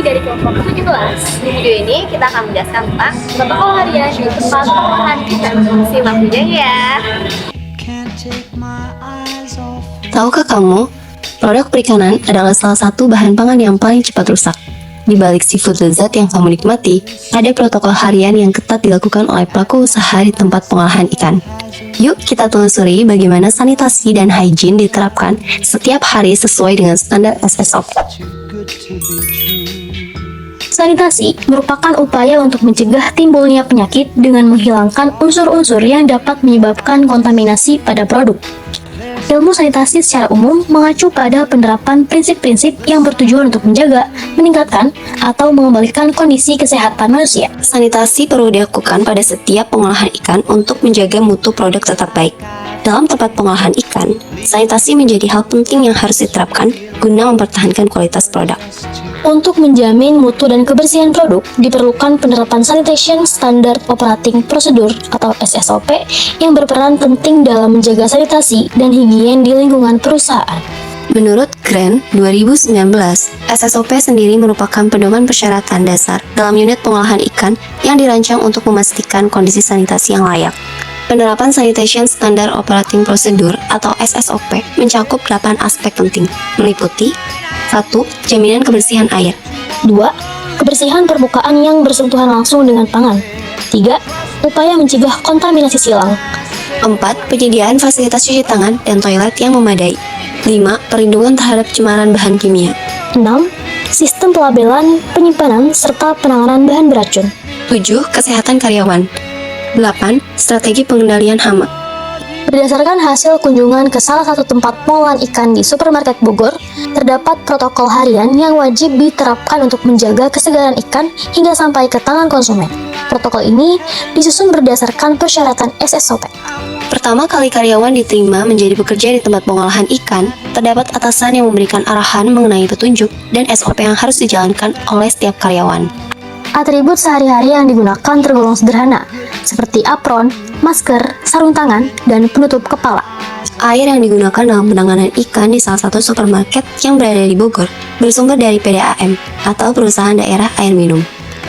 dari kelompok 17. Di video ini kita akan menjelaskan tentang protokol harian di tempat pengolahan ikan. Simak videonya ya. Tahukah kamu, produk perikanan adalah salah satu bahan pangan yang paling cepat rusak. Di balik seafood lezat yang kamu nikmati, ada protokol harian yang ketat dilakukan oleh pelaku usaha di tempat pengolahan ikan. Yuk kita telusuri bagaimana sanitasi dan hygiene diterapkan setiap hari sesuai dengan standar SSOP. Sanitasi merupakan upaya untuk mencegah timbulnya penyakit dengan menghilangkan unsur-unsur yang dapat menyebabkan kontaminasi pada produk. Ilmu sanitasi secara umum mengacu pada penerapan prinsip-prinsip yang bertujuan untuk menjaga, meningkatkan, atau mengembalikan kondisi kesehatan manusia. Sanitasi perlu dilakukan pada setiap pengolahan ikan untuk menjaga mutu produk tetap baik. Dalam tempat pengolahan ikan, sanitasi menjadi hal penting yang harus diterapkan guna mempertahankan kualitas produk. Untuk menjamin mutu dan kebersihan produk, diperlukan penerapan Sanitation Standard Operating Procedure atau SSOP yang berperan penting dalam menjaga sanitasi dan higien di lingkungan perusahaan. Menurut Grant 2019, SSOP sendiri merupakan pedoman persyaratan dasar dalam unit pengolahan ikan yang dirancang untuk memastikan kondisi sanitasi yang layak. Penerapan Sanitation Standard Operating Procedure atau SSOP mencakup 8 aspek penting, meliputi 1. Jaminan kebersihan air. 2. Kebersihan permukaan yang bersentuhan langsung dengan pangan. 3. Upaya mencegah kontaminasi silang. 4. Penyediaan fasilitas cuci tangan dan toilet yang memadai. 5. Perlindungan terhadap pencemaran bahan kimia. 6. Sistem pelabelan, penyimpanan, serta penanganan bahan beracun. 7. Kesehatan karyawan. 8. Strategi pengendalian hama. Berdasarkan hasil kunjungan ke salah satu tempat pengolahan ikan di supermarket Bogor, terdapat protokol harian yang wajib diterapkan untuk menjaga kesegaran ikan hingga sampai ke tangan konsumen. Protokol ini disusun berdasarkan persyaratan SSOP. Pertama kali karyawan diterima menjadi pekerja di tempat pengolahan ikan, terdapat atasan yang memberikan arahan mengenai petunjuk dan SOP yang harus dijalankan oleh setiap karyawan. Atribut sehari-hari yang digunakan tergolong sederhana, seperti apron, masker, sarung tangan, dan penutup kepala. Air yang digunakan dalam penanganan ikan di salah satu supermarket yang berada di Bogor bersumber dari PDAM atau Perusahaan Daerah Air Minum.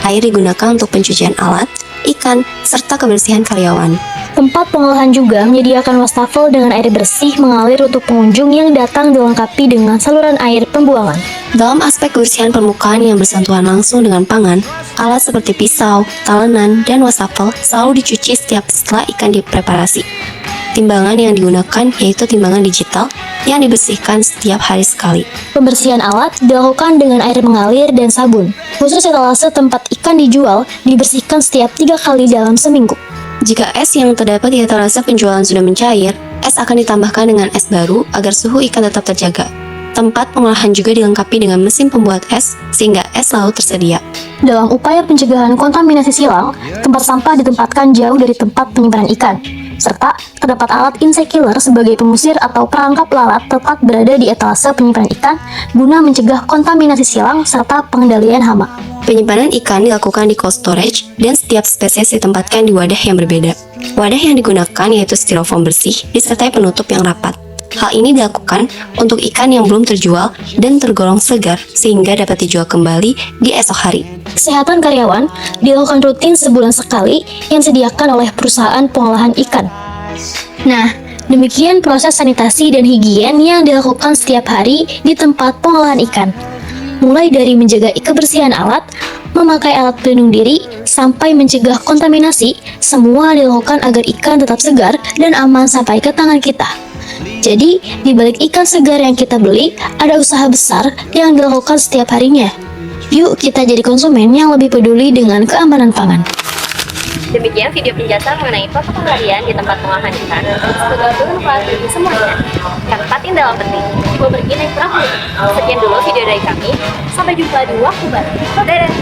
Air digunakan untuk pencucian alat, ikan, serta kebersihan karyawan. Tempat pengolahan juga menyediakan wastafel dengan air bersih mengalir untuk pengunjung yang datang dilengkapi dengan saluran air pembuangan. Dalam aspek kebersihan permukaan yang bersentuhan langsung dengan pangan, alat seperti pisau, talenan, dan wastafel selalu dicuci setelah ikan dipreparasi. Timbangan yang digunakan yaitu timbangan digital yang dibersihkan setiap hari sekali. Pembersihan alat dilakukan dengan air mengalir dan sabun. Khusus etalase tempat ikan dijual dibersihkan setiap 3 kali dalam seminggu. Jika es yang terdapat di etalase penjualan sudah mencair, es akan ditambahkan dengan es baru agar suhu ikan tetap terjaga. Tempat pengolahan juga dilengkapi dengan mesin pembuat es, sehingga es selalu tersedia. Dalam upaya pencegahan kontaminasi silang, tempat sampah ditempatkan jauh dari tempat penyimpanan ikan, serta terdapat alat insect killer sebagai pengusir atau perangkap lalat tepat berada di etalase penyimpanan ikan guna mencegah kontaminasi silang serta pengendalian hama. Penyimpanan ikan dilakukan di cold storage dan setiap spesies ditempatkan di wadah yang berbeda. Wadah yang digunakan yaitu styrofoam bersih disertai penutup yang rapat. Hal ini dilakukan untuk ikan yang belum terjual dan tergolong segar sehingga dapat dijual kembali di esok hari. Kesehatan karyawan dilakukan rutin sebulan sekali yang disediakan oleh perusahaan pengolahan ikan. Nah, demikian proses sanitasi dan higien yang dilakukan setiap hari di tempat pengolahan ikan. Mulai dari menjaga kebersihan alat, memakai alat pelindung diri, sampai mencegah kontaminasi, semua dilakukan agar ikan tetap segar dan aman sampai ke tangan kita. Jadi, di balik ikan segar yang kita beli, ada usaha besar yang dilakukan setiap harinya. Yuk kita jadi konsumen yang lebih peduli dengan keamanan pangan. Demikian video penjelasan mengenai protokol harian di tempat pengolahan ikan. Semoga bermanfaat bagi semuanya. Karena patin dalam penting, ibu bergina yang kurang lebih. Sekian dulu video dari kami. Sampai jumpa di waktu baru. Dadah!